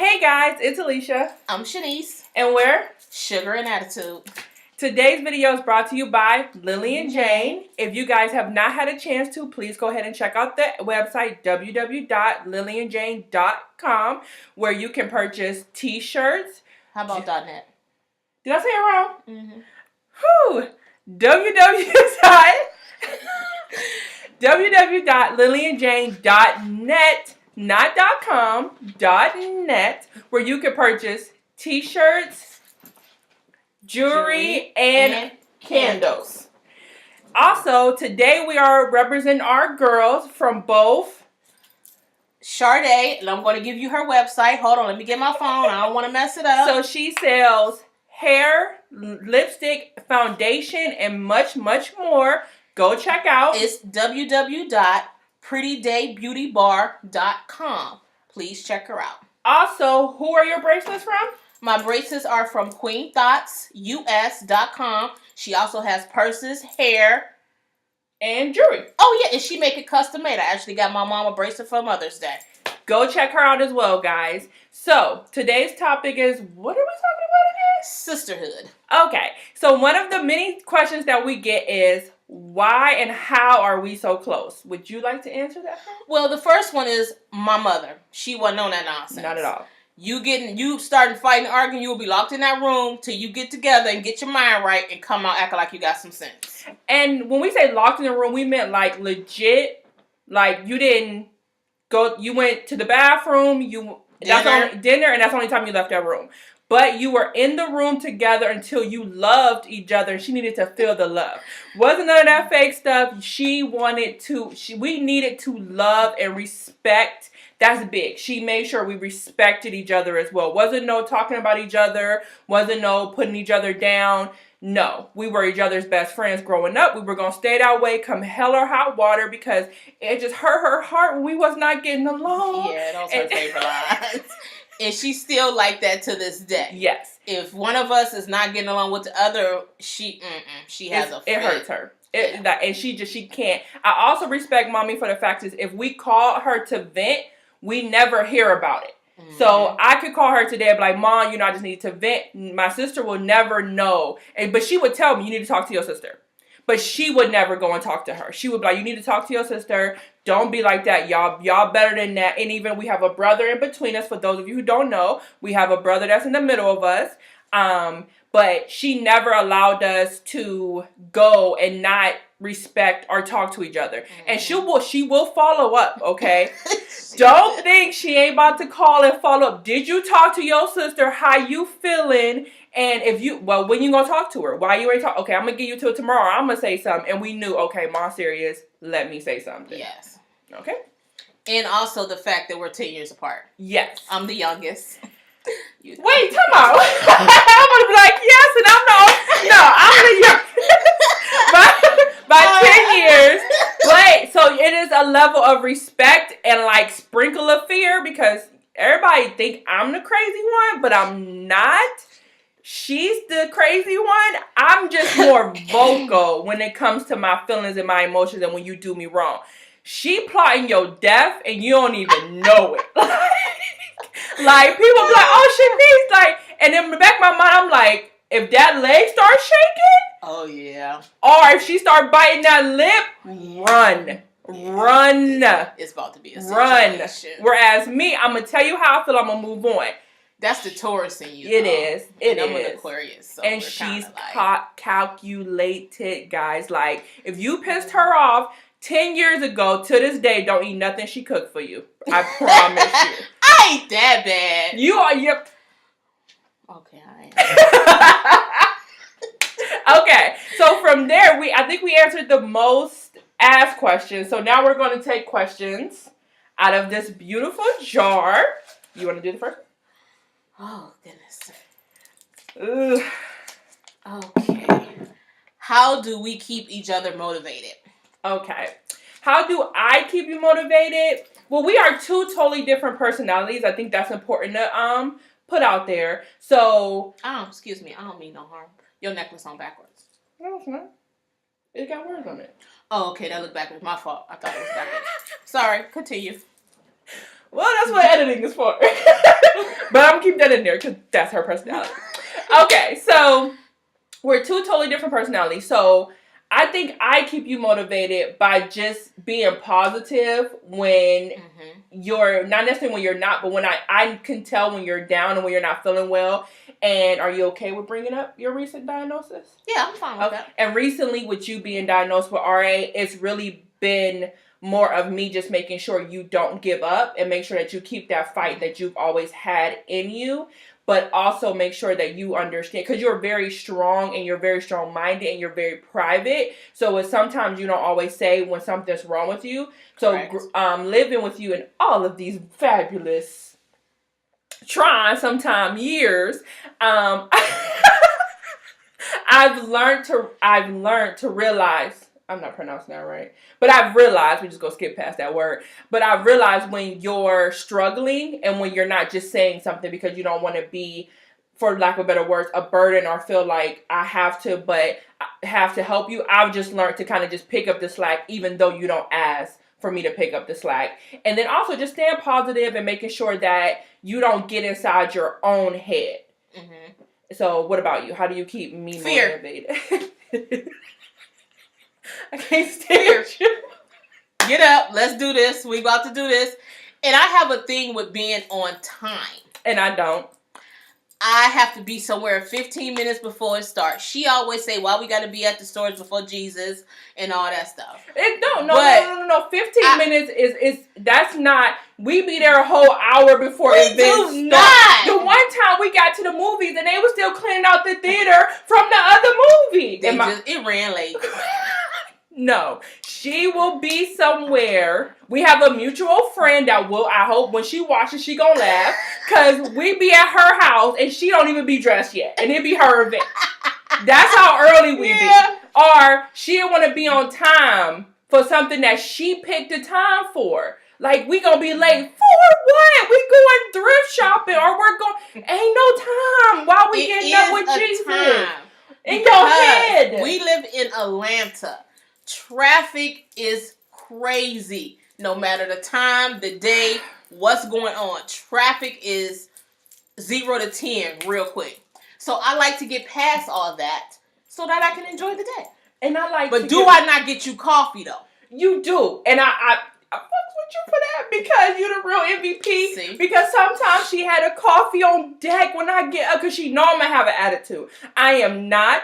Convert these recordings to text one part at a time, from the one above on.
Hey guys, it's Alicia. I'm Shanice. And we're Sugar and Attitude. Today's video is brought to you by Lily and Jane. If you guys have not had a chance to, please go ahead and check out the website www.lilyandjane.com where you can purchase t-shirts. How about .net? Did I say it wrong? Mm-hmm. Whew. www.lilyandjane.net, not .com, .net, where you can purchase t-shirts, jewelry, and candles. Also, today we are representing our girls from both Sade, and I'm going to give you her website. Hold on, let me get my phone. I don't want to mess it up. So she sells hair, lipstick, foundation, and much, much more. Go check out. It's www.prettydaybeautybar.com. Please check her out. Also, who are your bracelets from? My bracelets are from queenthoughtsus.com. She also has purses, hair, and jewelry. Oh, yeah, and she make it custom made. I actually got my mom a bracelet for Mother's Day. Go check her out as well, guys. So, today's topic is, what are we talking about again? Sisterhood. Okay, so one of the many questions that we get is, why and how are we so close? Would you like to answer that? Well, the first one is my mother. She wasn't on that nonsense. Not at all. You starting fighting, arguing, you will be locked in that room till you get together and get your mind right and come out acting like you got some sense. And when we say locked in the room, we meant like legit, like you didn't go, you went to the bathroom, dinner, and that's the only time you left that room. But you were in the room together until you loved each other and she needed to feel the love. Wasn't none of that fake stuff. We needed to love and respect. That's big. She made sure we respected each other as well. Wasn't no talking about each other. Wasn't no putting each other down. No, we were each other's best friends growing up. We were going to stay that way come hell or hot water because it just hurt her heart when we was not getting along. Yeah, those are her favorite lines. And she's still like that to this day. Yes. If one of us is not getting along with the other, she has a fit. It hurts her. And she can't. I also respect mommy for the fact is if we call her to vent, we never hear about it. Mm-hmm. So I could call her today and be like, Mom, I just need to vent. My sister will never know. But she would tell me, you need to talk to your sister. But she would never go and talk to her. She would be like, you need to talk to your sister. Don't be like that. Y'all better than that. And even we have a brother in between us. For those of you who don't know, we have a brother that's in the middle of us. But she never allowed us to go and not respect or talk to each other. Mm-hmm. And she will follow up, okay? Don't think she ain't about to call and follow up. Did you talk to your sister? How you feeling? And when you gonna talk to her? Why you ain't talk? Okay, I'm gonna give you till tomorrow. I'm gonna say something. And we knew, okay, Mom's serious. Let me say something. Yes. Okay. And also the fact that we're 10 years apart. Yes. I'm the youngest. Wait, come on. I'm gonna be like, yes, and I'm the youngest. by 10 years. But so it is a level of respect and like sprinkle of fear because everybody think I'm the crazy one, but I'm not. She's the crazy one. I'm just more vocal when it comes to my feelings and my emotions and when you do me wrong. She plotting your death and you don't even know it. Like, people be like, oh, Shanice, like, and in the back of my mind, I'm like, if that leg starts shaking. Oh, yeah. Or if she start biting that lip, run. Run. It's about to be a situation. Run. Whereas me, I'm going to tell you how I feel, I'm going to move on. That's the Taurus in you. It is. I'm an Aquarius. So and she's calculated, guys. Like, if you pissed her off 10 years ago to this day, don't eat nothing she cooked for you. I promise you. I ain't that bad. You are, yep. Okay, I am. Okay, so from there, I think we answered the most asked questions. So now we're going to take questions out of this beautiful jar. You want to do the first? Oh, goodness. Ugh. Okay. How do we keep each other motivated? Okay. How do I keep you motivated? Well, we are two totally different personalities. I think that's important to put out there. So, excuse me. I don't mean no harm. Your necklace on backwards. No, it's not. It got words on it. Oh, okay. That looked backwards. My fault. I thought it was backwards. Sorry. Continue. Well, that's what editing is for. But I'm gonna keep that in there because that's her personality. Okay, so we're two totally different personalities. So I think I keep you motivated by just being positive when you're not necessarily when you're not, but when I can tell when you're down and when you're not feeling well. And are you okay with bringing up your recent diagnosis? Yeah, I'm fine with that. And recently, with you being diagnosed with RA, it's really been more of me just making sure you don't give up and make sure that you keep that fight that you've always had in you, but also make sure that you understand, because you're very strong and you're very strong-minded and you're very private, so it's sometimes you don't always say when something's wrong with you. So living with you in all of these fabulous sometime years, I've learned to realize, I'm not pronouncing that right, but I've realized, we just go skip past that word, but I've realized when you're struggling and when you're not just saying something because you don't want to be, for lack of better words, a burden or feel like I have to help you. I've just learned to kind of just pick up the slack even though you don't ask for me to pick up the slack. And then also just staying positive and making sure that you don't get inside your own head. Mm-hmm. So what about you? How do you keep me motivated? I can't stand you. Get up. Let's do this. We about to do this. And I have a thing with being on time. And I don't. I have to be somewhere 15 minutes before it starts. She always say, why we got to be at the stores before Jesus and all that stuff. No. 15 minutes is that's not, we be there a whole hour before events do not. The one time we got to the movies and they were still cleaning out the theater from the other movie. It ran late. No, she will be somewhere. We have a mutual friend that I hope when she watches, she gonna laugh. Because we be at her house and she don't even be dressed yet. And it be her event. That's how early we be. Or she want to be on time for something that she picked a time for. Like, we gonna be late. For what? We going thrift shopping or we're going, ain't no time. Why we getting up with Jesus? Time. In your head. We live in Atlanta. Traffic is crazy. No matter the time, the day, what's going on. Traffic is 0 to 10 real quick. So I like to get past all that so that I can enjoy the day. And I like But I not get you coffee though? You do. And I fuck with you for that because you're the real MVP. See? Because sometimes she had a coffee on deck when I get up because she know I'm going to have an attitude. I am not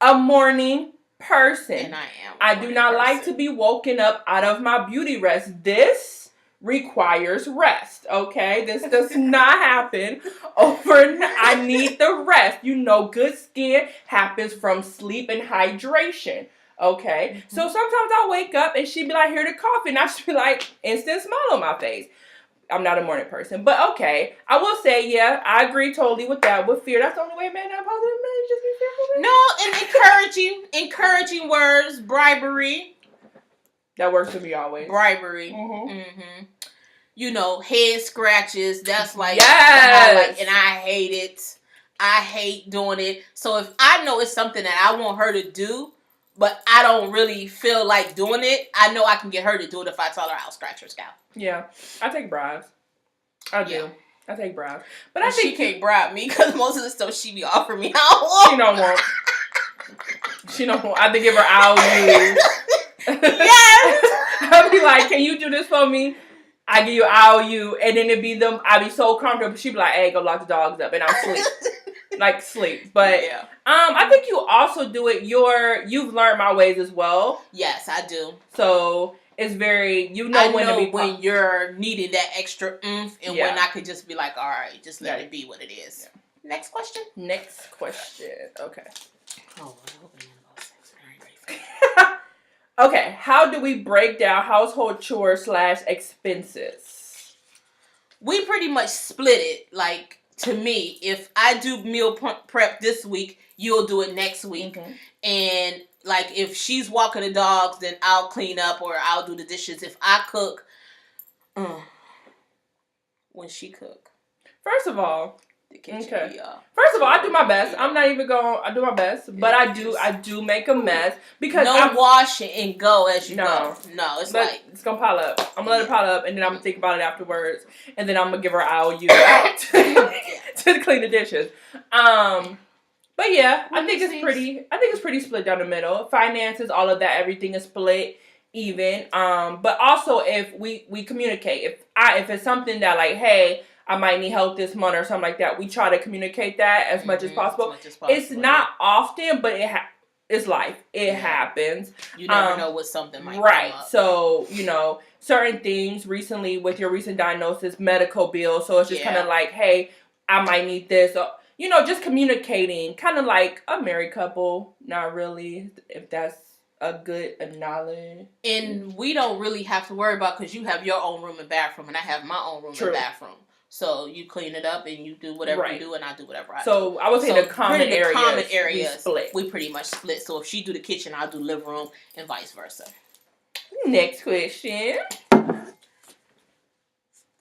a morning person. And I am. I do not like to be woken up out of my beauty rest. This requires rest, okay? This does not happen overnight. I need the rest. You know, good skin happens from sleep and hydration, okay? Mm-hmm. So sometimes I wake up and she be like, here the coffee, and I should be like, instant smile on my face. I'm not a morning person, but okay. I will say, yeah, I agree totally with that. With fear, that's the only way a man not positive man, just be fearful. No, and encouraging words, bribery. That works for me always. Bribery. Mm-hmm. Mm-hmm. You know, head scratches. That's like yes. And I hate it. I hate doing it. So if I know it's something that I want her to do, but I don't really feel like doing it, I know I can get her to do it if I tell her I'll scratch her scalp. Yeah, I take bribes. I do. Yeah. I take bribes. But I think she can't bribe me because most of the stuff she be offering me, I don't want. She don't want. She don't want. I have to give her IOUs. Yes. I'll be like, can you do this for me? I give you IOU, and then it'd be them. I'd be so comfortable. She'd be like, hey, go lock the dogs up, and I'll sleep. Like sleep. But yeah. I think you also do it. You've learned my ways as well. Yes, I do. So it's very, when you're needing that extra oomph and when I could just be like, all right, just let it be what it is. Yeah. Next question. Okay. Oh, okay. How do we break down household chores / expenses? We pretty much split it. Like, to me, if I do meal prep this week, you'll do it next week. Mm-hmm. And like, if she's walking the dogs, then I'll clean up or I'll do the dishes. If I cook, when she cook. First of all, The kitchen Okay. be First of all, I do my best. I'm not even going. I do my best, but I do make a mess because no wash and go as you go. No, it's it's gonna pile up. I'm gonna let it pile up, and then I'm gonna think about it afterwards, and then I'm gonna give her IOU to clean the dishes. But yeah, I think it's pretty split down the middle. Finances, all of that, everything is split even. But also if we communicate, if it's something that like, hey, I might need help this month or something like that, we try to communicate that as much as possible. It's not often, but it's life. It happens. You never know what something might come up. So, certain things recently with your recent diagnosis, medical bills. So it's just kind of like, hey, I might need this. Or, just communicating, kind of like a married couple. Not really, if that's a good analogy. And we don't really have to worry about, because you have your own room and bathroom, and I have my own room and bathroom. So you clean it up and you do whatever you do, and I do whatever I do. So I would say the common areas we pretty much split. So if she do the kitchen, I'll do living room, and vice versa. Next question.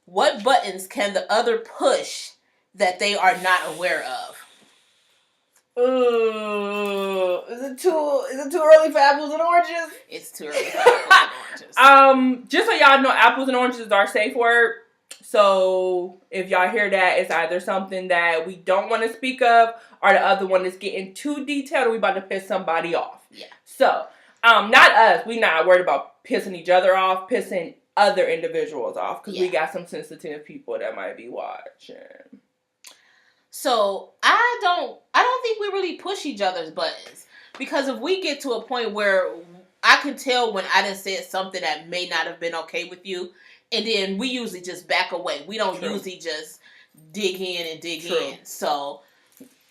What buttons can the other push that they are not aware of? Ooh, is it too early for apples and oranges? It's too early for apples and oranges. Just so y'all know, apples and oranges is our safe word. So if y'all hear that, it's either something that we don't want to speak of, or the other one is getting too detailed, or we about to piss somebody off. Yeah. So, not us. We not worried about pissing each other off, pissing other individuals off, because we got some sensitive people that might be watching. So I don't think we really push each other's buttons, because if we get to a point where I can tell when I done said something that may not have been okay with you, and then we usually just back away. We don't usually just dig in and dig in. So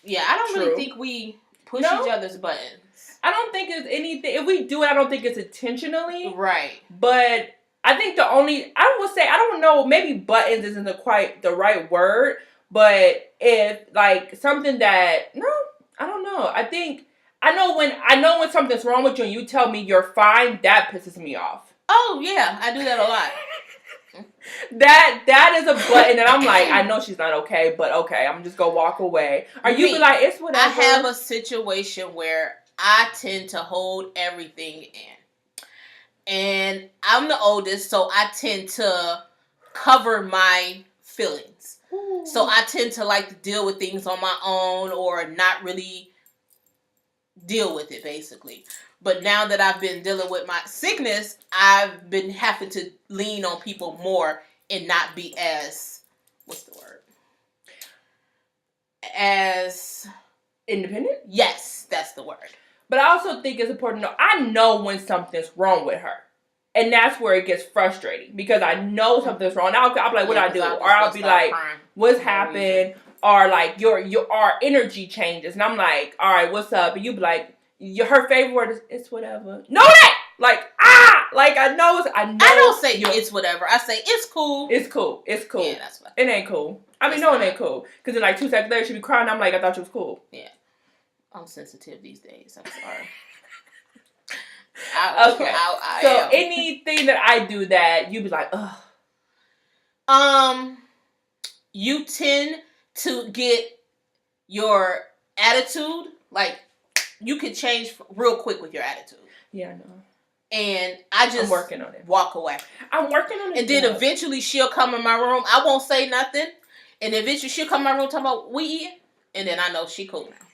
yeah, I don't really think we push each other's buttons. I don't think it's anything. If we do it, I don't think it's intentionally. Right. But I think I would say, I don't know, maybe buttons isn't quite the right word. But if like something that, I don't know. I know when something's wrong with you and you tell me you're fine, that pisses me off. Oh yeah, I do that a lot. That is a button and I'm like, I know she's not okay, but okay, I'm just gonna walk away. Or you be like, it's whatever. I have a situation where I tend to hold everything in. And I'm the oldest, so I tend to cover my feelings. Ooh. So I tend to like to deal with things on my own, or not really deal with it, basically. But now that I've been dealing with my sickness, I've been having to lean on people more and not be as, what's the word? As independent? Yes, that's the word. But I also think it's important to know, I know when something's wrong with her. And that's where it gets frustrating, because I know something's wrong. I'll be like, what I do? Or I'll be like, what's happened? Or like our energy changes. And I'm like, all right, what's up? And you be like, her favorite word is, it's whatever. Know that! Like, I know. I don't say it's whatever. I say it's cool. It's cool. It's cool. Yeah, that's what. It ain't cool. I mean, no, it ain't cool. Because then like 2 seconds later, she be crying. I'm like, I thought you was cool. Yeah. I'm sensitive these days. I'm sorry. Okay. So anything that I do that you be like, ugh. You tend to get your attitude, like, you can change real quick with your attitude. Yeah, I know. And I just I'm working on it. Walk away. I'm working on it. And then eventually she'll come in my room. I won't say nothing. And eventually she'll come in my room talking about we eating. And then I know she cool now.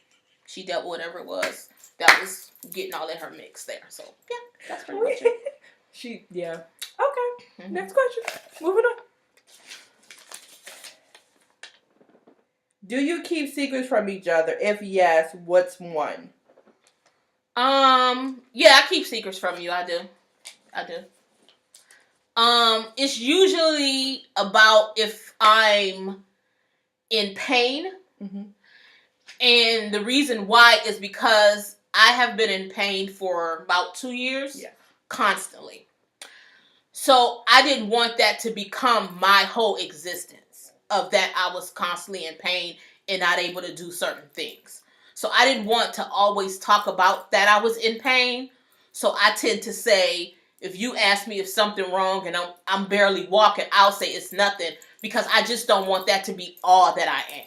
She dealt with whatever it was that was getting all in her mix there. So yeah, that's pretty much it. Yeah. Okay. Mm-hmm. Next question. Moving on. Do you keep secrets from each other? If yes, what's one? Yeah, I keep secrets from you. I do. It's usually about if I'm in pain. Mm-hmm. And the reason why is because I have been in pain for about 2 years. Yeah. Constantly. So I didn't want that to become my whole existence, of that I was constantly in pain and not able to do certain things. So I didn't want to always talk about that I was in pain. So I tend to say, if you ask me if something wrong and I'm barely walking, I'll say it's nothing, because I just don't want that to be all that I am.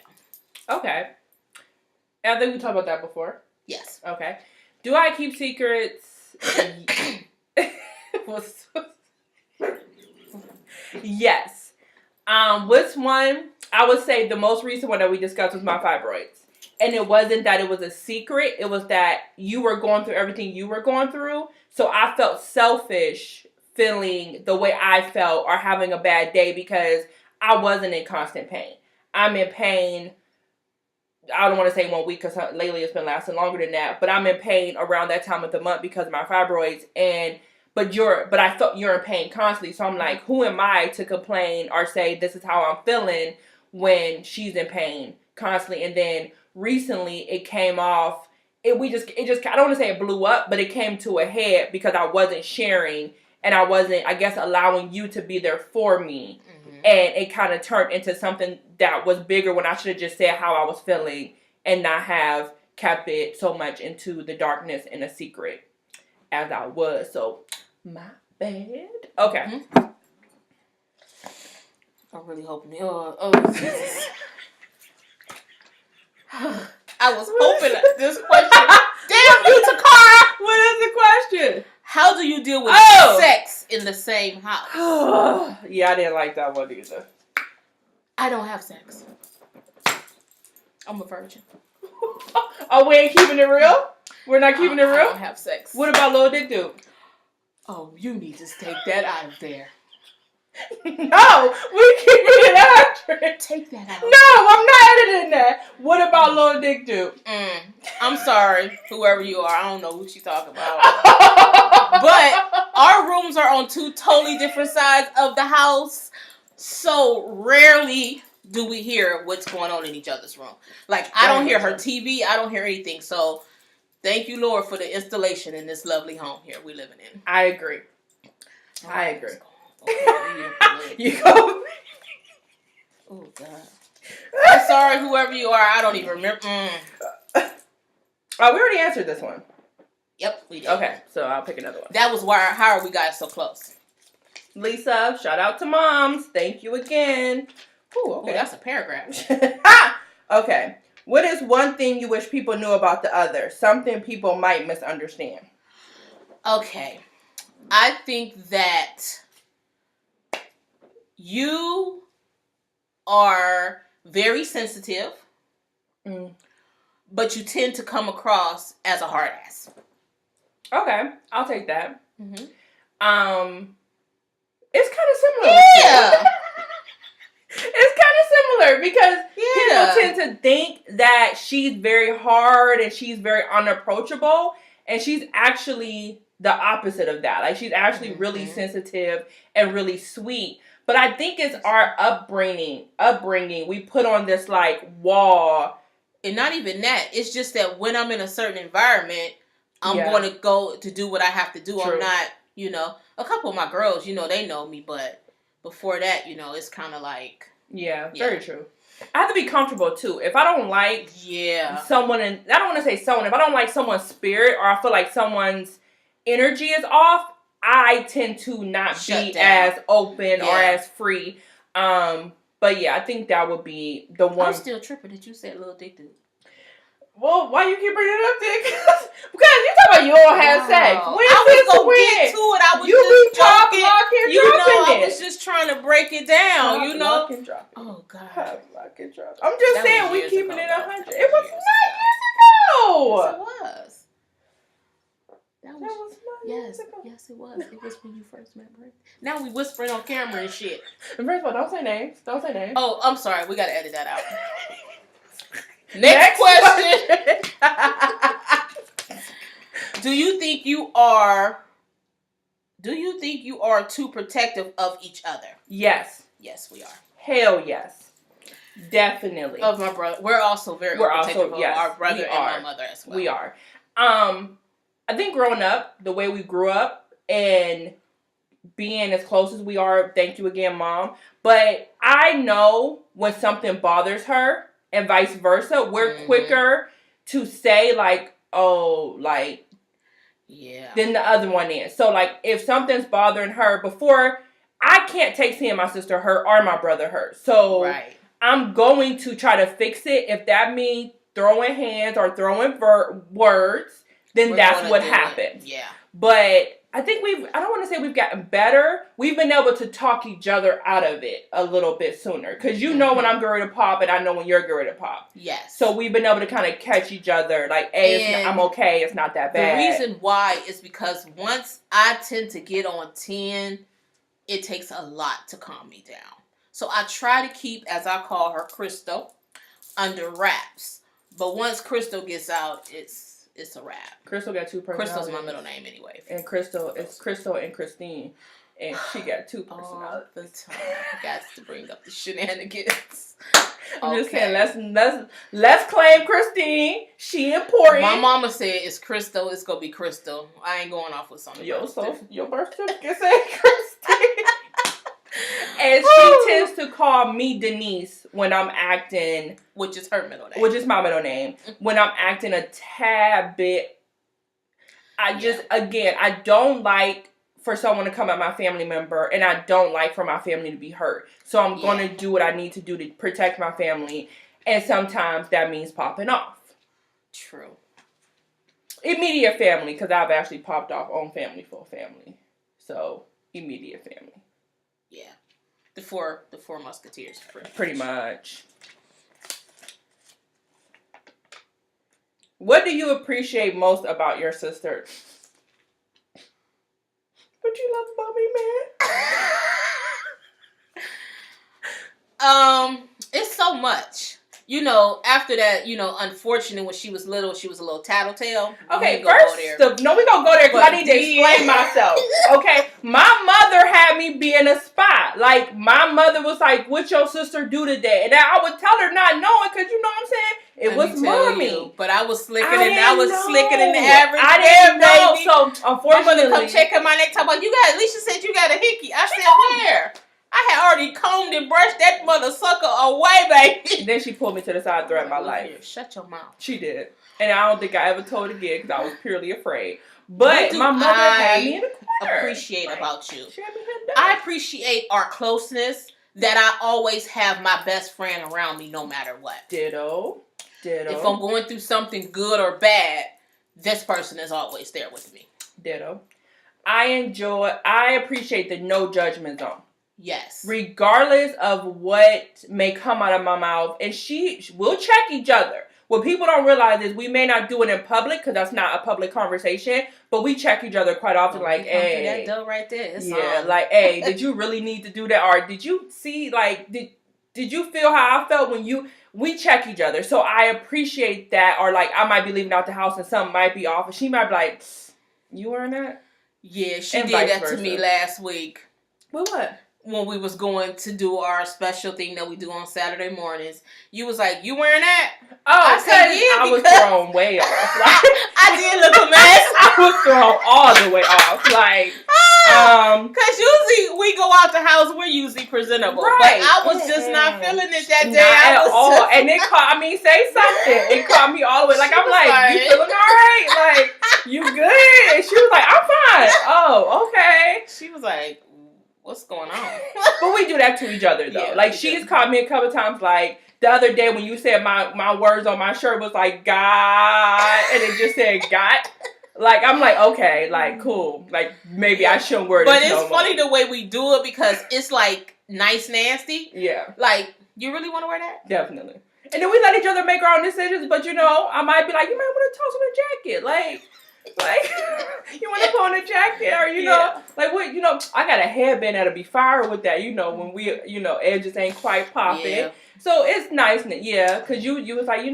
Okay. I think we talked about that before. Yes. Okay. Do I keep secrets? Yes. Which one? I would say the most recent one that we discussed was my fibroids. And it wasn't that it was a secret. It was that you were going through everything you were going through. So I felt selfish feeling the way I felt or having a bad day because I wasn't in constant pain. I'm in pain. I don't want to say 1 week because lately it's been lasting longer than that. But I'm in pain around that time of the month because of my fibroids. But I felt you're in pain constantly. So I'm like, who am I to complain or say this is how I'm feeling when she's in pain constantly? And then recently it came off. I don't want to say it blew up, but it came to a head because I wasn't sharing and I wasn't, I guess, allowing you to be there for me. And it kind of turned into something that was bigger when I should have just said how I was feeling and not have kept it so much into the darkness and a secret as I was. So, my bad. Okay. Mm-hmm. I'm really hoping. Oh, Jesus. I was hoping this question. Damn you, Takara! What is the question? How do you deal with sex in the same house? Yeah, I didn't like that one either. I don't have sex. I'm a virgin. Oh, we ain't keeping it real? We're not keeping it real? I don't have sex. What about Lil Dick Dude? Oh, you need to take that out of there. No, we're keeping it 100. Take that out. No, I'm not editing that. What about Lil Dick Dude? I'm sorry, whoever you are. I don't know who she's talking about. But our rooms are on 2 totally different sides of the house. So rarely do we hear what's going on in each other's room. Like, I don't hear her TV. I don't hear anything. So thank you, Lord, for the installation in this lovely home here we living in. I agree. I agree. Okay, you go. Oh, God. I'm sorry, whoever you are. I don't even remember. Oh, we already answered this one. Yep, we did. Okay, so I'll pick another one. That was how we got so close. Lisa, shout out to moms. Thank you again. Ooh, okay. Ooh, that's a paragraph. Okay. What is one thing you wish people knew about the other? Something people might misunderstand. Okay. I think that you are very sensitive, but you tend to come across as a hard ass. Okay, I'll take that. Mm-hmm. It's kind of similar. Yeah. It's kind of similar because people tend to think that she's very hard and she's very unapproachable, and she's actually the opposite of that. Like, she's actually really sensitive and really sweet. But I think it's our upbringing. We put on this, like, wall. And not even that. It's just that when I'm in a certain environment, I'm going to go to do what I have to do. True. I'm not, a couple of my girls, they know me. But before that, it's kind of like... Yeah, very true. I have to be comfortable, too. If I don't like someone, I don't want to say someone, if I don't like someone's spirit or I feel like someone's energy is off, I tend to not be as open or as free. But yeah, I think that would be the one. I'm still tripping that you said Lil Dick Dude. Well, why you keep bringing it up, Dick? Because you talking about you don't have sex. I was gonna get to it. I was just talking. I was just trying to break it down. Lock and drop it. Oh God. Lock and drop it. I'm just saying we keeping it 100. It was 9 years ago. Yes, it was. That was yes, it was. It was when you first met Brent. Now we whispering on camera and shit. And first of all, don't say names. Don't say names. Oh, I'm sorry. We gotta edit that out. Next question. Do you think you are too protective of each other? Yes. Yes, we are. Hell yes. Definitely. Of my brother. We're also very protective of our brother and my mother as well. We are. I think growing up, the way we grew up and being as close as we are, thank you again, Mom. But I know when something bothers her and vice versa, we're quicker to say like, oh, like, than the other one is. So like, if something's bothering her before, I can't take seeing my sister hurt or my brother hurt. So I'm going to try to fix it. If that means throwing hands or throwing words, then that's what happens. Yeah. But I think I don't want to say we've gotten better. We've been able to talk each other out of it a little bit sooner. Because you know when I'm going to pop and I know when you're going to pop. Yes. So we've been able to kind of catch each other. Like, hey, I'm okay. It's not that bad. The reason why is because once I tend to get on 10, it takes a lot to calm me down. So I try to keep, as I call her, Crystal, under wraps. But once Crystal gets out, it's a wrap. Crystal got 2 personalities. Crystal's my middle name anyway. And Crystal, it's Crystal and Christine. And she got 2 personalities. All the time. Got to bring up the shenanigans. I'm just saying, let's claim Christine. She important. My mama said it's Crystal. It's gonna be Crystal. I ain't going off with something. Your birth certificate say Christine. And she tends to call me Denise when I'm acting, which is her middle name. Which is my middle name. When I'm acting a tad bit, I don't like for someone to come at my family member, and I don't like for my family to be hurt. So I'm going to do what I need to do to protect my family, and sometimes that means popping off. True. Immediate family, because I've actually popped off on family for family. So, immediate family. Yeah. The four musketeers. Pretty much. What do you appreciate most about your sister? What you love about me, man? It's so much. You know, after that, unfortunately, when she was little, she was a little tattletale. Okay, we gonna go there because I need to explain myself. Okay, my mother had me be in a spot. Like, my mother was like, what your sister do today? And I would tell her not knowing because, you know what I'm saying? It was mommy. But I was slicker than the average. I didn't know. So, unfortunately. I'm going to come check my neck. Talk about, Alicia said you got a hickey. I said, where? I had already combed and brushed that mother sucker away, baby. Then she pulled me to the side throughout my life. Shut your mouth. She did. And I don't think I ever told again because I was purely afraid. But my mother had me in the corner. Appreciate about you. She had me I appreciate our closeness, that I always have my best friend around me no matter what. Ditto. If I'm going through something good or bad, this person is always there with me. Ditto. I appreciate the no judgment zone. Yes. Regardless of what may come out of my mouth. And we'll check each other. What people don't realize is we may not do it in public because that's not a public conversation. But we check each other quite often. Like, hey. That dough right there. It's on. Like, hey, did you really need to do that? Or did you see, like, did you feel how I felt when we check each other. So I appreciate that. Or, like, I might be leaving out the house and something might be off. And she might be like, you wearing that? Yeah, she did that to me last week. With what? When we was going to do our special thing that we do on Saturday mornings, you was like, "You wearing that?" Oh, I said, yeah, I was thrown way off. Like, I did look a mess. I was thrown all the way off. Like, because usually we go out the house, we're usually presentable, right. But I was just not feeling it that day. Not at all. And it caught me. Say something. It caught me all the way. Like, I'm like, you feeling all right? Like, you good? And she was like, I'm fine. Oh, okay. She was like, what's going on? But we do that to each other, though. Yeah, like, she's caught me a couple times, like, the other day when you said my words on my shirt was like, God, and it just said, God. Like, I'm like, okay, like, cool. Like, maybe I shouldn't wear this. But it's funny the way we do it because it's, like, nice nasty. Yeah. Like, you really want to wear that? Definitely. And then we let each other make our own decisions, but, I might be like, you might want to toss on a jacket. Like, you want to put on a jacket or, like, what, I got a headband that'll be fire with that, when we, edges ain't quite popping. Yeah. So it's nice, because you was like,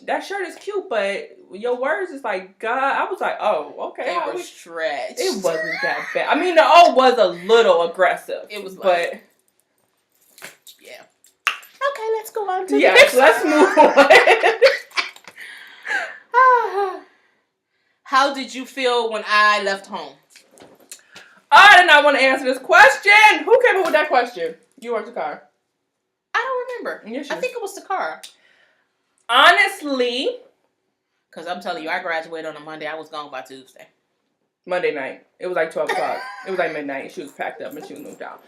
that shirt is cute, but your words is like, God, I was like, oh, okay. They were stretched. It wasn't that bad. I mean, the O was a little aggressive. It was, but yeah. Okay, let's go on to the next. Let's move on. How did you feel when I left home? I did not want to answer this question. Who came up with that question? You or Takar? I don't remember. Yes, I think it was Takar. Honestly. Because I'm telling you, I graduated on a Monday. I was gone by Tuesday. Monday night. It was like 12 o'clock. It was like midnight. She was packed up and she was moved out.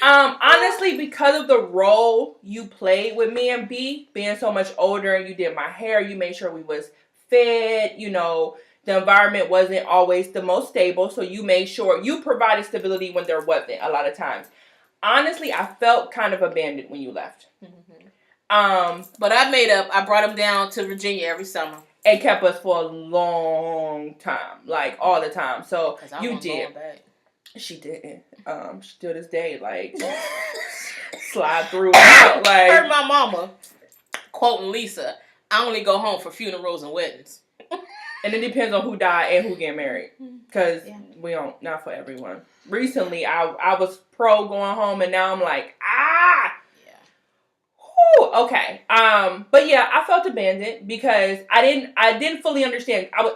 Honestly, because of the role you played with me and B, being so much older, and you did my hair, you made sure we was fit, you know, the environment wasn't always the most stable, so you made sure you provided stability when there wasn't a lot of times. Honestly, I felt kind of abandoned when you left. But I made up. I brought him down to Virginia every summer. It kept us for a long time, like all the time. So you did. She didn't. To this day, like slide through. Like heard my mama quoting Lisa. I only go home for funerals and weddings. And it depends on who died and who get married, because we don't. Not for everyone. Recently, I was pro going home, and now I'm like okay. But yeah, I felt abandoned because I didn't fully understand. I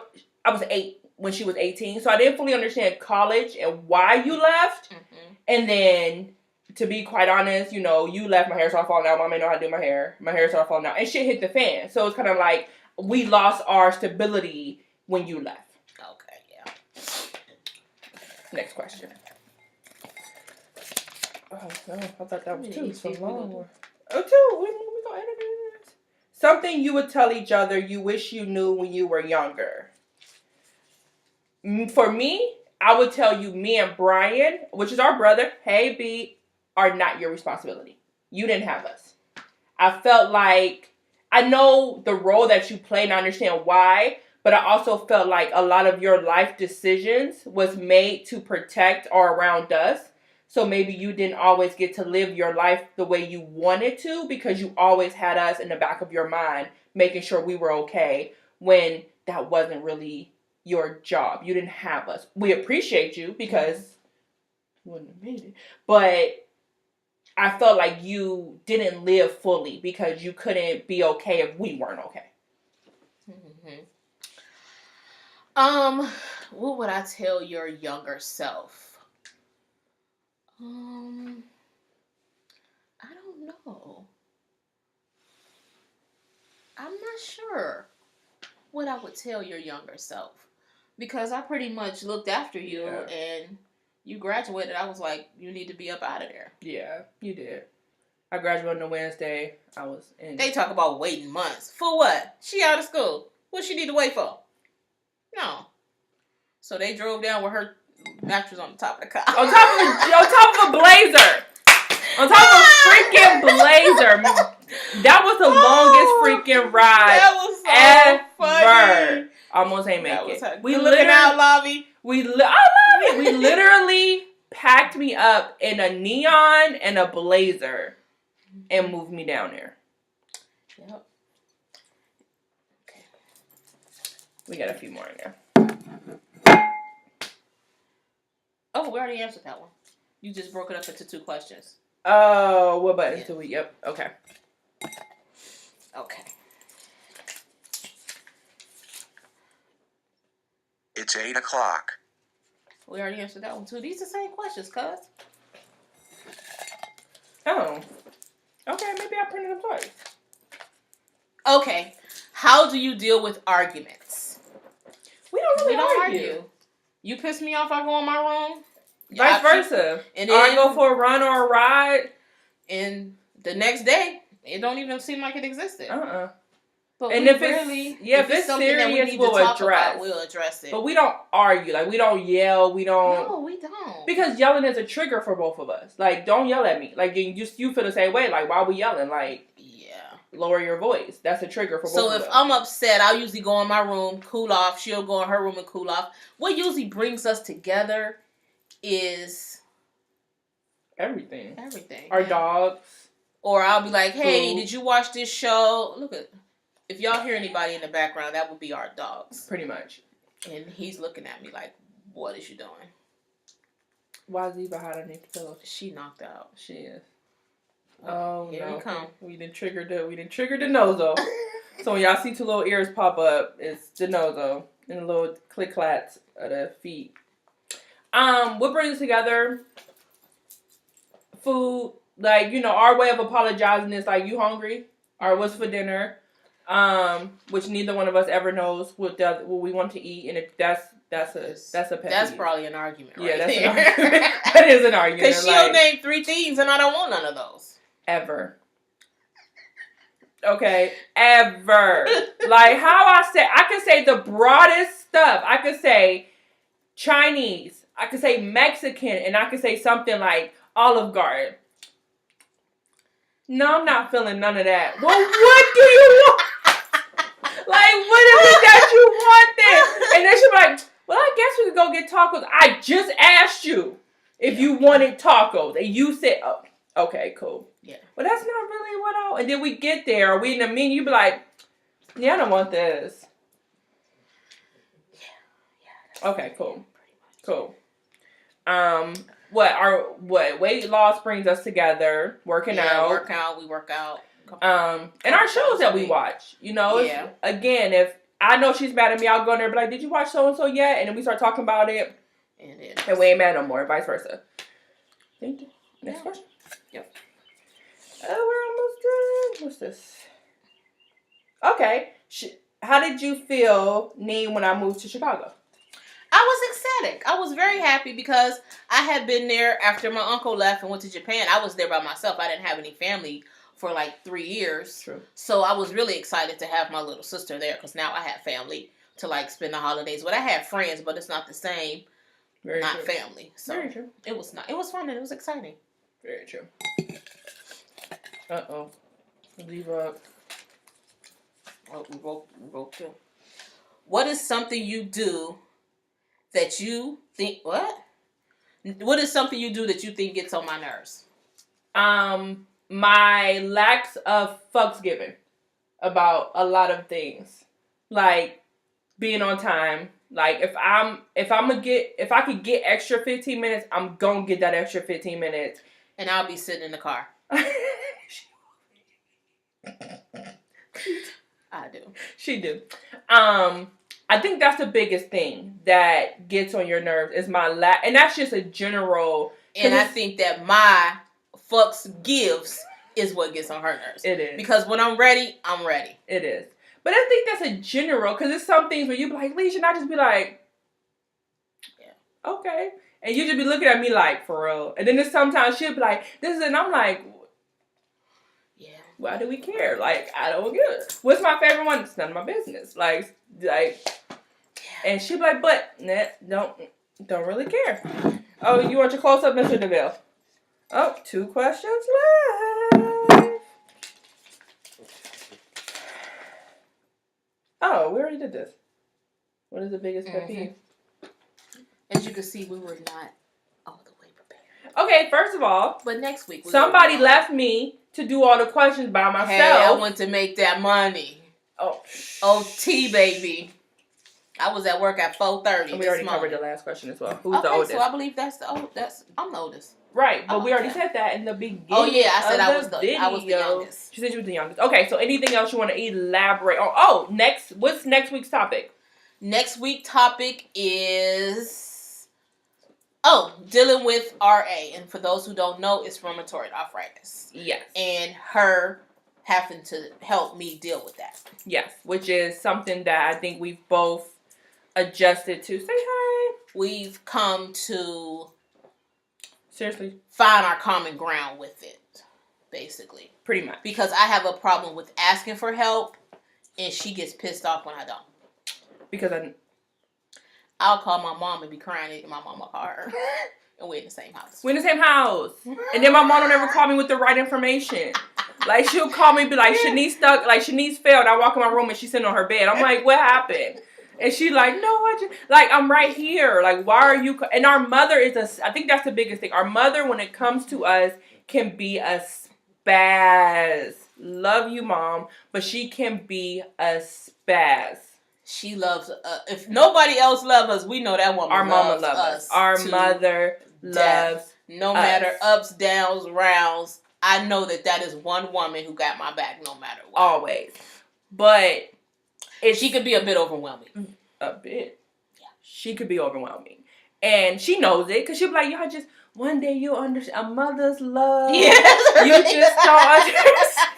was 8 when she was 18, so I didn't fully understand college and why you left. And then, to be quite honest, you know, you left, my hair started falling out. Mom didn't know how to do my hair. My hair started falling out, and shit hit the fan. So it's kind of like we lost our stability when you left. Okay, yeah. Next question. Oh no, I thought that was 2. So long. Oh, 2. We gonna edit this. Something you would tell each other you wish you knew when you were younger. For me, I would tell you, me and Brian, which is our brother, hey B, are not your responsibility. You didn't have us. I felt like, I know the role that you played and I understand why, but I also felt like a lot of your life decisions was made to protect or around us. So maybe you didn't always get to live your life the way you wanted to because you always had us in the back of your mind making sure we were okay when that wasn't really your job. You didn't have us. We appreciate you because you wouldn't have made it. But I felt like you didn't live fully because you couldn't be okay if we weren't okay. What would I tell your younger self? I don't know. I'm not sure what I would tell your younger self. Because I pretty much looked after you and you graduated. I was like, you need to be up out of there. Yeah, you did. I graduated on a Wednesday. I was in. They talk about waiting months. For what? She out of school. What she need to wait for? No. So they drove down with her mattress on the top of the car. On top of a blazer. On top of a freaking blazer. That was the longest freaking ride that was so ever. Funny. Almost ain't make it. We looking out, Lobby. I love it. We literally packed me up in a neon and a blazer and moved me down there. Yep. Okay. We got a few more in there. Oh, we already answered that one. You just broke it up into 2 questions. Oh, what buttons do we? Yep. Okay. Okay. It's 8 o'clock. We already answered that one too. These are the same questions, cuz. Oh. Okay, maybe I printed them twice. Okay. How do you deal with arguments? We don't really argue. You piss me off, I go in my room. Vice versa. And then, or I go for a run or a ride. And the next day, it don't even seem like it existed. But and if it's something that we need to talk about, we'll address it. But we don't argue. Like, we don't yell. We don't. No, we don't. Because yelling is a trigger for both of us. Like, don't yell at me. Like, you feel the same way. Like, why are we yelling? Like, lower your voice. That's a trigger for both of us. So if I'm upset, I'll usually go in my room, cool off. She'll go in her room and cool off. What usually brings us together is everything. Our dogs. Or I'll be like, hey, did you watch this show? Look at, if y'all hear anybody in the background, that would be our dogs. Pretty much. And he's looking at me like, what is you doing? Why is Eva hot underneath the pillow? She knocked out. She is. Oh, here we come. We didn't trigger the nozo. So when y'all see 2 little ears pop up, it's the nozo and the little click clats of the feet. What brings us together? Food. Like, our way of apologizing is like, you hungry? Or what's for dinner? Which neither one of us ever knows what we want to eat, and that's a pet That's peeve. probably an argument, right? Yeah, that's there. an argument. That is an argument. Because she'll name 3 things, and I don't want none of those. Ever. Okay, ever. Like how I could say the broadest stuff. I could say Chinese. I could say Mexican, and I could say something like Olive Garden. No, I'm not feeling none of that. Well, what do you want? Like, what is it that you want then? And then she'll be like, well, I guess we could go get tacos. I just asked you if you wanted tacos. And you said, oh, okay, cool. Yeah. But that's not really what I... And then we get there, or we in the menu, you be like, yeah, I don't want this. Yeah. Okay, cool. Cool. Weight loss brings us together, working out. We work out. And our shows that we watch, you know, again, if I know she's mad at me, I'll go in there and be like, did you watch so-and-so yet? And then we start talking about it, and we ain't mad no more, vice versa. Thank you. Next question. Yep. We're almost done. What's this? Okay. How did you feel, Nee, when I moved to Chicago? I was ecstatic. I was very happy because I had been there after my uncle left and went to Japan. I was there by myself. I didn't have any family for like 3 years. True. So I was really excited to have my little sister there because now I have family to like spend the holidays. But I had friends, but it's not the same. Very not true. Family. So very true. It was not. It was fun and it was exciting. Very true. Uh-oh. Leave up. Oh, we broke too. What is something you do that you think... What? What is something you do that you think gets on my nerves? My lack of fucks given about a lot of things, like being on time. Like if I could get extra 15 minutes, I'm gonna get that extra 15 minutes, and I'll be sitting in the car. I do. She do. I think that's the biggest thing that gets on your nerves is my lack, and that's just a general. And I think that my fucks gives is what gets on her nerves. It is. Because when I'm ready, I'm ready. It is. But I think that's a general, because there's some things where you be like, Leisha, and I just be like, yeah, okay. And you just be looking at me like, for real. And then there's sometimes she'll be like, this is, and I'm like, yeah, why do we care? Like, I don't get it. What's my favorite one? It's none of my business. Like, yeah. And she'll be like, but, nah, don't really care. Oh, you want your close-up, Mr. DeVille? Oh, 2 questions left. Oh, we already did this. What is the biggest pet peeve? As you can see, we were not all the way prepared. Okay, first of all, but next week somebody left me to do all the questions by myself. Hey, I want to make that money. Oh, OT, baby. I was at work at 4:30. And we already covered the last question as well. Who's the oldest? So I believe I'm the oldest. Right, but we already said that in the beginning. Oh yeah, I said I was the video. youngest. She said you was the youngest. Okay, so anything else you want to elaborate on? Oh, what's next week's topic? Next week's topic is dealing with RA, and for those who don't know, it's rheumatoid arthritis. Yes, and her having to help me deal with that. Yes, which is something that I think we've both adjusted to. Say hi. We've come to seriously find our common ground with it, basically. Pretty much. Because I have a problem with asking for help, and she gets pissed off when I don't. Because I'll call my mom and be crying, and my mom will call her. And we're in the same house. We're in the same house. And then my mom don't ever call me with the right information. Like, she'll call me and be like, Shanice stuck, like, Shanice failed. I walk in my room and she's sitting on her bed. I'm like, what happened? And she like, no, I'm right here. Like, why are you? And our mother I think that's the biggest thing. Our mother, when it comes to us, can be a spaz. Love you, Mom. But she can be a spaz. She loves, if nobody else loves us, we know that woman our loves mama loves us. Our mother loves no matter ups, downs, rounds. I know that is one woman who got my back no matter what. Always. But she could be a bit overwhelming. A bit. Yeah. She could be overwhelming. And she knows it because she'll be like, y'all just, one day you'll understand a mother's love. Yes, you just don't understand.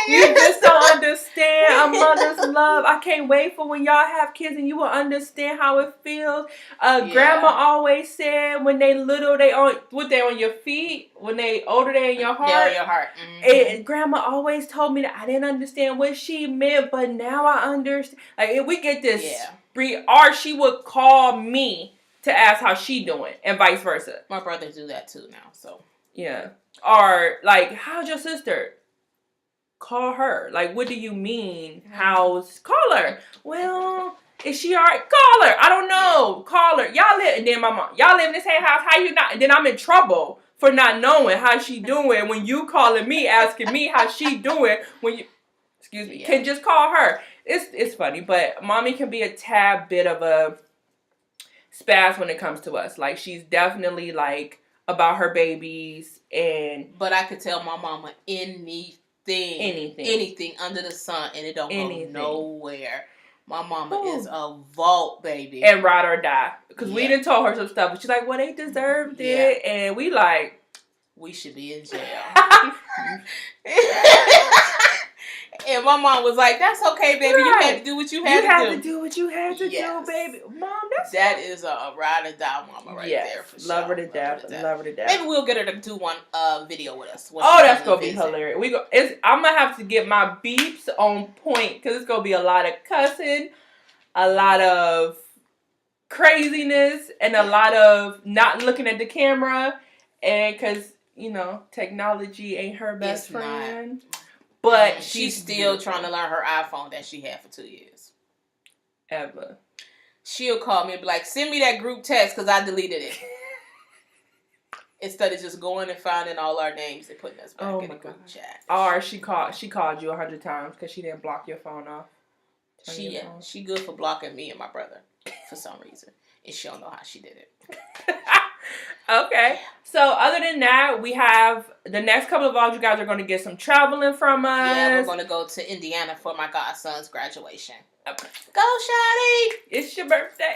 You just don't understand. understand a mother's love. I can't wait for when y'all have kids and you will understand how it feels. Grandma always said when they little, they on your feet. When they older, they in your heart. They're in your heart. Mm-hmm. And grandma always told me that I didn't understand what she meant, but now I understand. Like, if we get this, or she would call me to ask how she doing, and vice versa. My brothers do that too now, so. Yeah. Or, like, how's your sister? Call her. Like, what do you mean? How's? Call her. Well, is she alright? Call her. I don't know. Call her. Y'all live, and then my mom. Y'all live in the same house. How you not? And then I'm in trouble for not knowing how she doing when you calling me, asking me how she doing when you, excuse me, can just call her. It's funny, but mommy can be a tad bit of a spaz when it comes to us. Like, she's definitely, like, about her babies, but I could tell my mama anything under the sun, and it don't go nowhere. My mama is a vault baby. And ride or die. Because we done told her some stuff, but she's like, well, they deserved it. And we like, we should be in jail. And my mom was like, that's okay, baby. Right. You had to do what you had to do. You had to do what you had to do, baby. Mom, that is a ride or die mama right there for sure. Love her to death. Love her to death. Maybe we'll get her to do one video with us. That's going to be hilarious. I'm going to have to get my beeps on point because it's going to be a lot of cussing, a lot of craziness, and a lot of not looking at the camera. And because, technology ain't her best friend. Not. But she's still trying to learn her iPhone that she had for 2 years. Ever. She'll call me and be like, send me that group text because I deleted it. Instead of just going and finding all our names and putting us back in the group chat. Or she called you 100 times because she didn't block your phone off. She good for blocking me and my brother for some reason. And she don't know how she did it. Okay. So other than that, we have the next couple of vlogs. You guys are going to get some traveling from us. Yeah, we're going to go to Indiana for my godson's graduation. Okay. Go, Shawty! It's your birthday.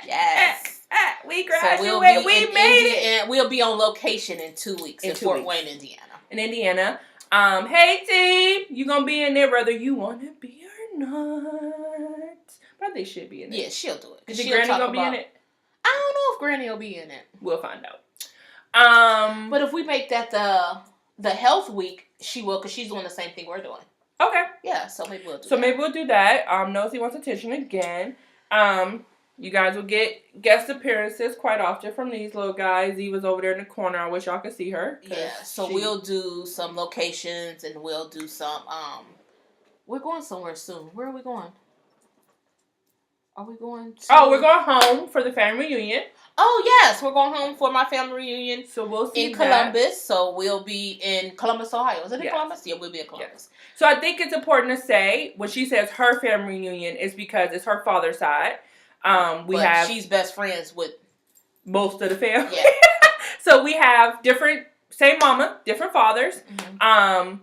Yes. We graduated. So we made it. And we'll be on location in 2 weeks in Fort Wayne, Indiana. In Indiana. Hey, team. You going to be in there whether you want to be or not. But they should be in there. Yeah, she'll do it. Is your granny going to be in it? I don't know if Granny will be in it. We'll find out. But if we make that the health week, she will, because she's doing the same thing we're doing. Okay. Yeah, so maybe we'll do that. So maybe we'll do that. Nosy wants attention again. You guys will get guest appearances quite often from these little guys. He was over there in the corner. I wish y'all could see her. Yeah, so we'll do some locations and we'll do some, we're going somewhere soon. Where are we going? Are we going to... we're going home for the family reunion. Oh, yes. We're going home for my family reunion. So we'll see in Columbus. So we'll be in Columbus, Ohio. Is it in Columbus? Yeah, we'll be in Columbus. Yes. So I think it's important to say, when she says her family reunion, is because it's her father's side. She's best friends with... most of the family. Yeah. So we have same mama, different fathers. Mm-hmm.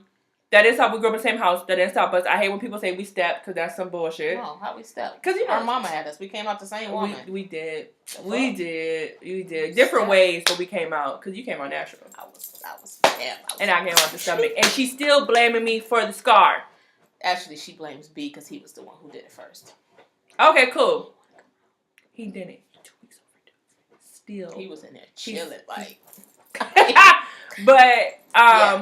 That is how we grew up in the same house. That didn't stop us. I hate when people say we stepped because that's some bullshit. No, how we stepped? Because our mama had us. We came out the same woman. We did. We did. Different ways, but we came out because you came out natural. I was and I came out the stomach. And she's still blaming me for the scar. Actually, she blames B because he was the one who did it first. Okay, cool. He did it 2 weeks overdue. Still. He was in there chilling like... But,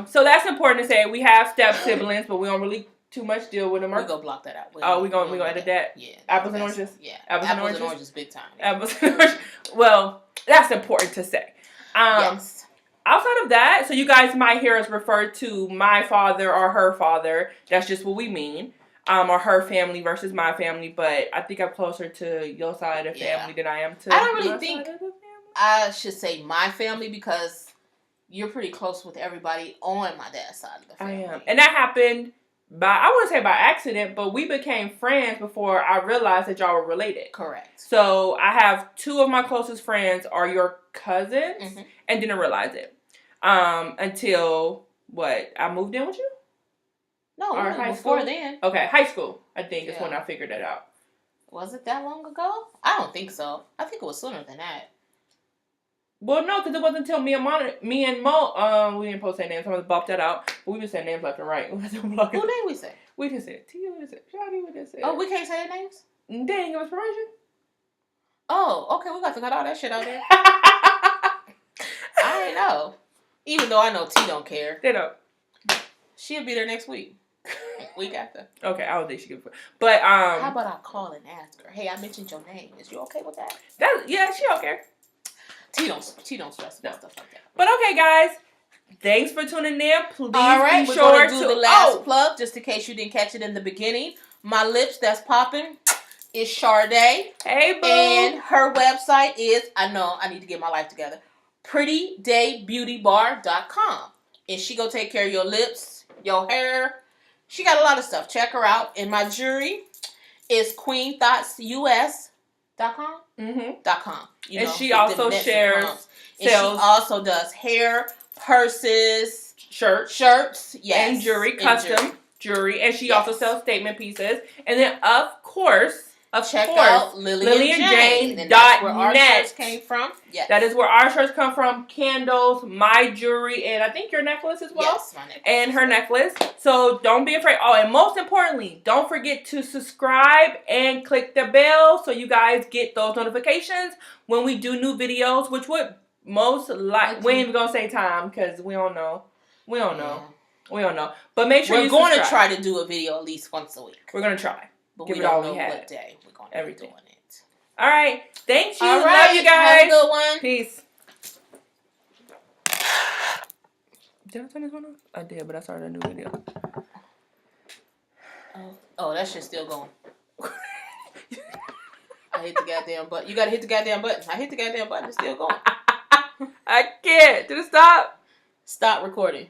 so that's important to say. We have step siblings, but we don't really too much deal with them. We're going to block that out. We're going to edit that? Yeah. Apples and oranges? Yeah. Apples and oranges big time. Yeah. Apples and oranges. Well, that's important to say. Yes. Outside of that, so you guys might hear us refer to my father or her father. That's just what we mean. Or her family versus my family. But I think I'm closer to your side of the family than I am to I don't really think I should say my family because... you're pretty close with everybody on my dad's side of the family. I am. And that happened I wouldn't say by accident, but we became friends before I realized that y'all were related. Correct. So I have 2 of my closest friends are your cousins and didn't realize it. Until, I moved in with you? No, before then. Okay, high school, I think, is when I figured that out. Was it that long ago? I don't think so. I think it was sooner than that. Well, no, because it wasn't until me and Mo, we didn't post their names. Someone bumped that out. But we been saying names left and right. Who name we say? We didn't say it. Tia, we didn't say it. Shawty, we didn't say it. Oh, we can't say their names? They didn't give us permission. Oh, okay. We got to cut all that shit out there. I ain't know. Even though I know T don't care. They don't. She'll be there next week. Week after. Okay, I don't think she can. But how about I call and ask her? Hey, I mentioned your name. Is you okay with that? Yeah, she okay. T don't stress about stuff like that. But okay, guys. Thanks for tuning in. Please all right, be we're sure gonna do the last Oh! plug, just in case you didn't catch it in the beginning. My lips that's popping is Sade. Hey, boo. And her website is, I know I need to get my life together, prettydaybeautybar.com. And she go take care of your lips, your hair. She got a lot of stuff. Check her out. And my jewelry is queenthoughtsus.com. .com. And she also shares and she also does hair, purses, shirts, yes, and jewelry, custom jewelry. And she also sells statement pieces. And then, of course, check out LillianJane. That's where our shirts came from. Yes. That is where our shirts come from. Candles, my jewelry, and I think your necklace as well. Yes, my necklace. And her necklace. So don't be afraid. Oh, and most importantly, don't forget to subscribe and click the bell so you guys get those notifications when we do new videos, which would most likely, we ain't even gonna say time because we don't know. We don't know. But make sure we're going to try to do a video at least once a week. We're going to try. But we don't know what day we're going to be doing it. All right. Thank you. All right. Love you guys. Have a good one. Peace. Did I turn this one off? I did, but I started a new video. Oh, that shit's still going. I hit the goddamn button. You got to hit the goddamn button. I hit the goddamn button. It's still going. I can't. Did it stop? Stop recording.